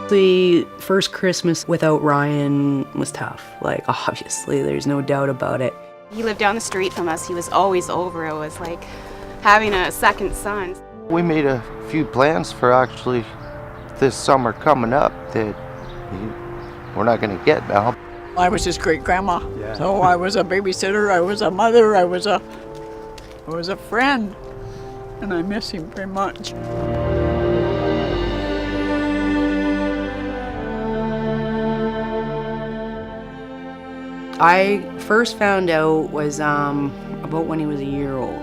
The first Christmas without Ryan was tough. Like, obviously, there's no doubt about it. He lived down the street from us. He was always over. It was like having a second son. We made a few plans for actually this summer coming up that we're not going to get now. I was his great grandma, so I was a babysitter, I was a mother, I was a friend, and I miss him very much. I first found out was about when he was a year old.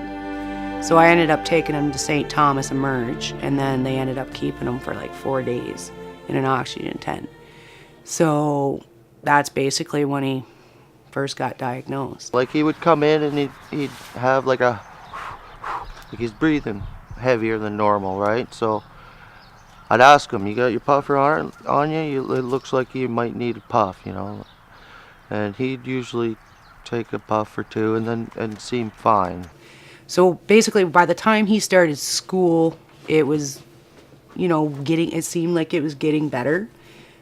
So I ended up taking him to St. Thomas Emerge, and then they ended up keeping him for like 4 days in an oxygen tent. So that's basically when he first got diagnosed. Like he would come in and he'd have like he's breathing heavier than normal, right? So I'd ask him, you got your puffer on you? It looks like you might need a puff, you know? And he'd usually take a puff or two and seem fine. So basically by the time he started school, it was, it seemed like it was getting better.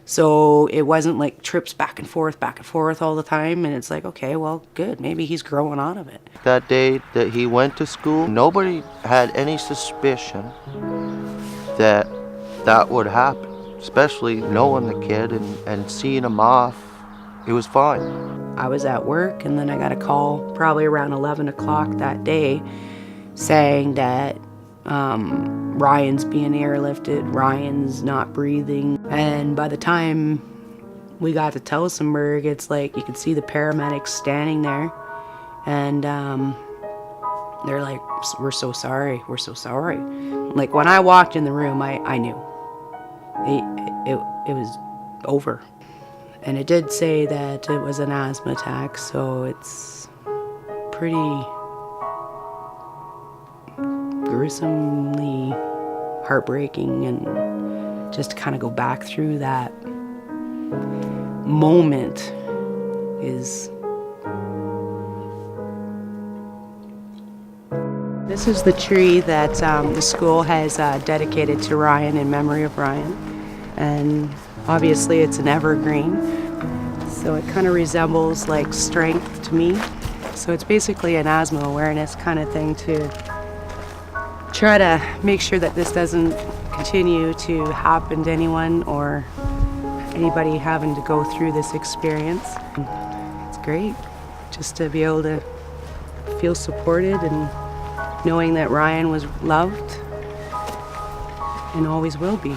So it wasn't like trips back and forth all the time. And it's like, okay, well, good. Maybe he's growing out of it. That day that he went to school, nobody had any suspicion that that would happen, especially knowing the kid and seeing him off. It was fine. I was at work, and then I got a call probably around 11 o'clock that day saying that Ryan's being airlifted, Ryan's not breathing. And by the time we got to Tellsonburg, it's like you could see the paramedics standing there, and they're like, we're so sorry. Like when I walked in the room, I knew it was over. And it did say that it was an asthma attack, so it's pretty gruesomely heartbreaking, and just to kind of go back through that moment is... This is the tree that the school has dedicated to Ryan, in memory of Ryan. And obviously it's an evergreen, so it kind of resembles like strength to me. So it's basically an asthma awareness kind of thing to try to make sure that this doesn't continue to happen to anyone or anybody having to go through this experience. It's great just to be able to feel supported and knowing that Ryan was loved and always will be.